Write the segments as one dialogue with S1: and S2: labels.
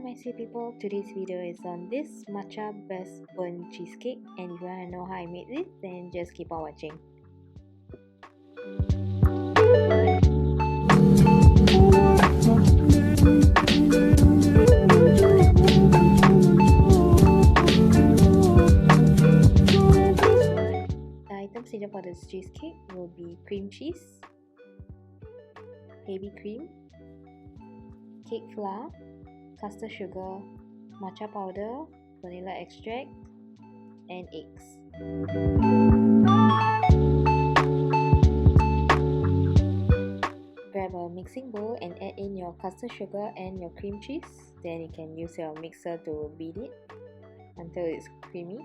S1: my sweet people, today's video is on this matcha Basque cheesecake, and if you want to know how I made it, then just keep on watching. The items needed for this cheesecake will be cream cheese, heavy cream, cake flour, custard sugar, matcha powder, vanilla extract, and eggs. Grab a mixing bowl and add in your custard sugar and your cream cheese. Then you can use your mixer to beat it until it's creamy.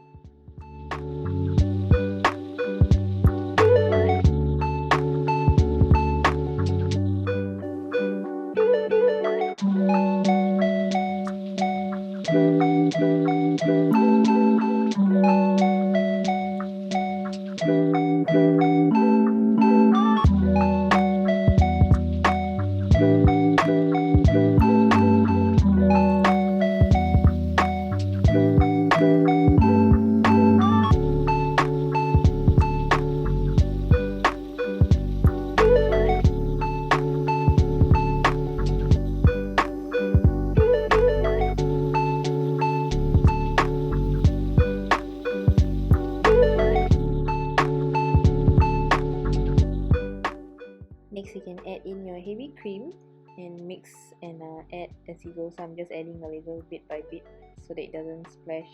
S1: Next, you can add in your heavy cream and mix and add as you go. So I'm just adding a little bit by bit so that it doesn't splash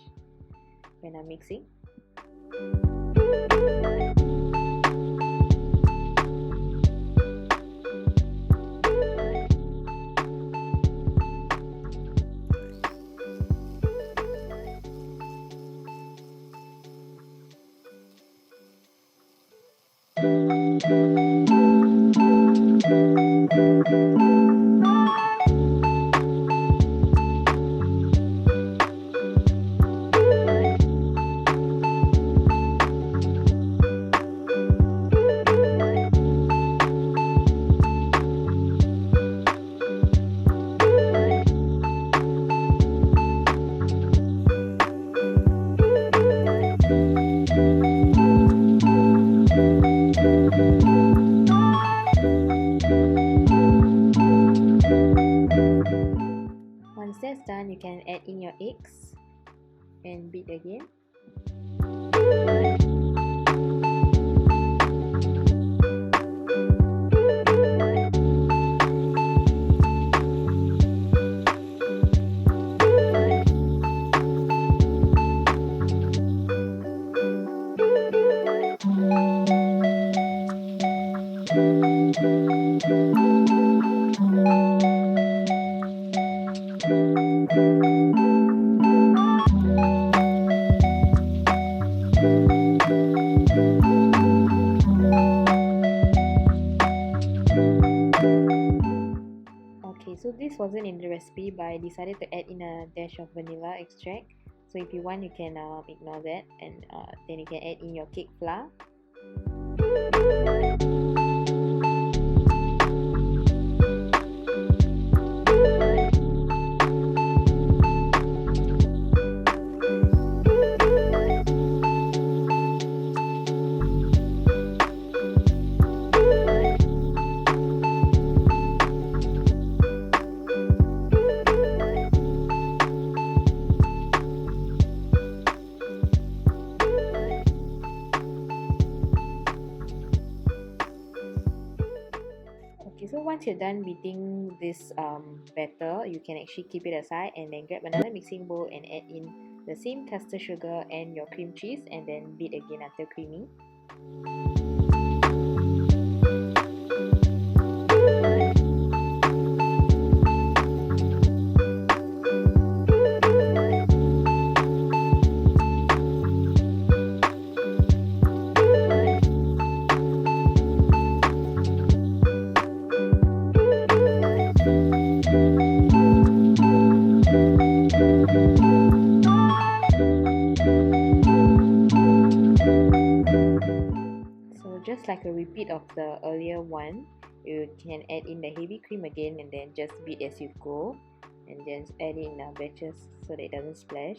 S1: when I'm mixing. Once that's done, you can add in your eggs and beat again. Okay, so this wasn't in the recipe, but I decided to add in a dash of vanilla extract. So if you want, you can ignore that, and then you can add in your cake flour. Okay, so once you're done beating this batter, you can actually keep it aside and then grab another mixing bowl and add in the same custard sugar and your cream cheese, and then beat again until creamy. Just like a repeat of the earlier one, you can add in the heavy cream again and then just beat as you go, and just add it in batches so that it doesn't splash.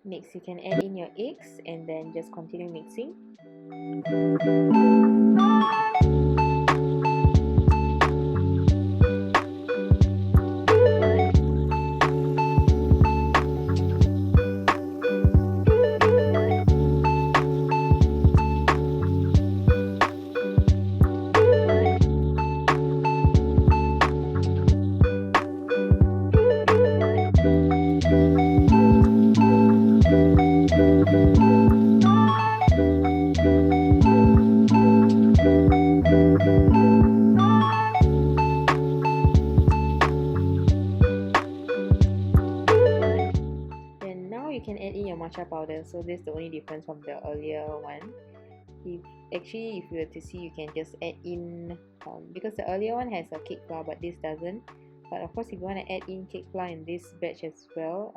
S1: Next, you can add in your eggs and then just continue mixing. You can add in your matcha powder, so this is the only difference from the earlier one. If you were to see, you can just add in because the earlier one has a cake flour but this doesn't. But of course, if you want to add in cake flour in this batch as well,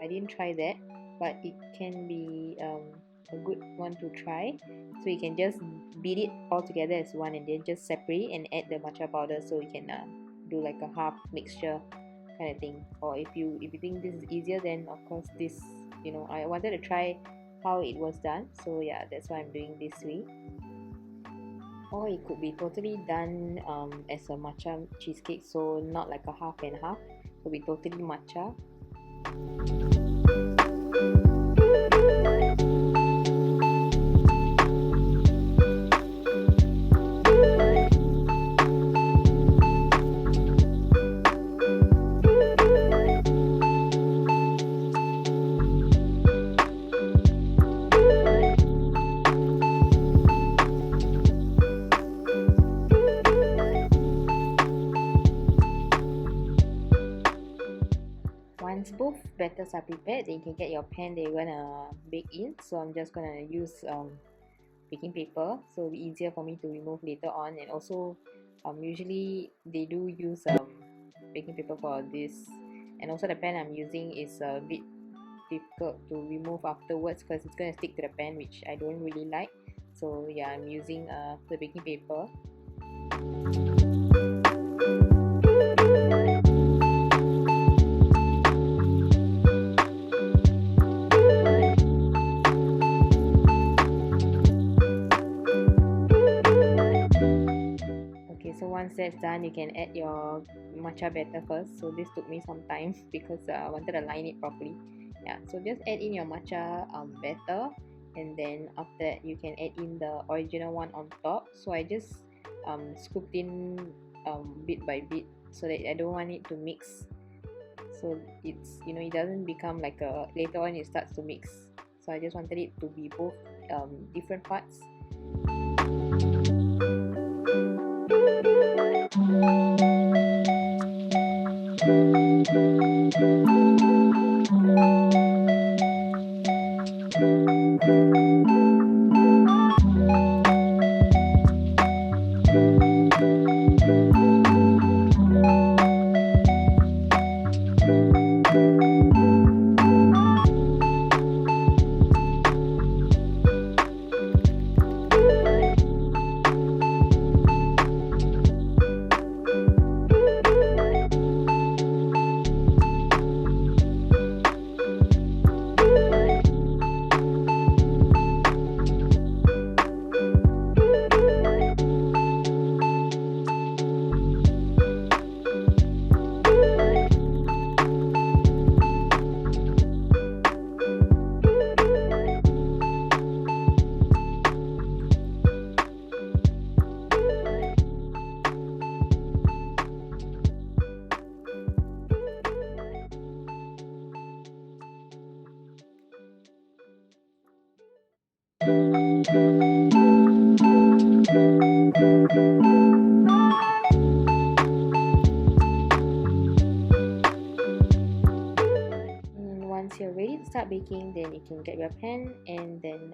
S1: I didn't try that, but it can be a good one to try. So you can just beat it all together as one and then just separate and add the matcha powder, so you can do like a half mixture kind of thing. Or if you think this is easier, then of course this, I wanted to try how it was done, so yeah, that's why I'm doing this way. Or it could be totally done as a matcha cheesecake, so not like a half and half, it could be totally matcha. Once both batters are prepared, then you can get your pan that you're gonna bake in. So I'm just gonna use baking paper, so it'll be easier for me to remove later on. And also usually they do use baking paper for this, and also the pan I'm using is a bit difficult to remove afterwards because it's gonna stick to the pan, which I don't really like. So yeah, I'm using the baking paper. So once that's done, you can add your matcha batter first. So this took me some time because I wanted to line it properly. Yeah, so just add in your matcha batter, and then after that you can add in the original one on top. So I just scooped in bit by bit so that I don't want it to mix. So it's, it doesn't become like a, later on it starts to mix. So I just wanted it to be both different parts. start baking, then you can get your pan and then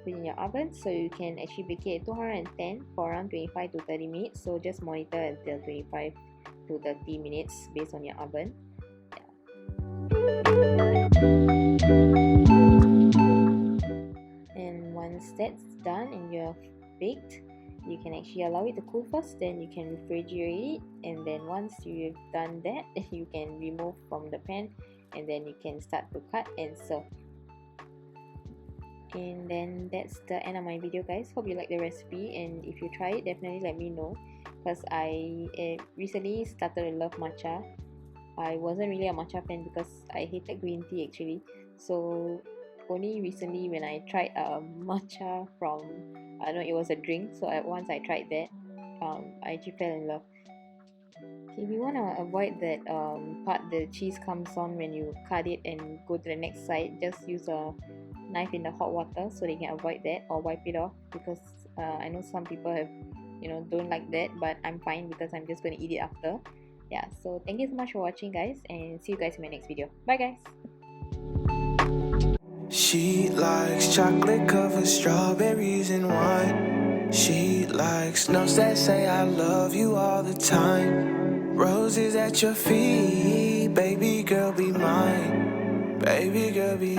S1: put in your oven. So you can actually bake it at 210 for around 25 to 30 minutes. So just monitor until 25 to 30 minutes based on your oven. And once that's done and you're baked, you can actually allow it to cool first, then you can refrigerate it, and then once you've done that, you can remove from the pan and then you can start to cut and serve. And then that's the end of my video, guys. Hope you like the recipe, and if you try it, definitely let me know, because I recently started to love matcha. I wasn't really a matcha fan because I hated green tea actually, so only recently when I tried matcha from, I don't know, it was a drink, so once I tried that, I actually fell in love. If you want to avoid that part the cheese comes on when you cut it and go to the next side, just use a knife in the hot water so they can avoid that, or wipe it off, because I know some people have, don't like that, but I'm fine because I'm just going to eat it after. Yeah, so thank you so much for watching, guys, and see you guys in my next video. Bye, guys.
S2: She likes chocolate covered strawberries and wine. She likes notes that say I love you all the time. Roses at your feet, baby girl be mine. Baby girl be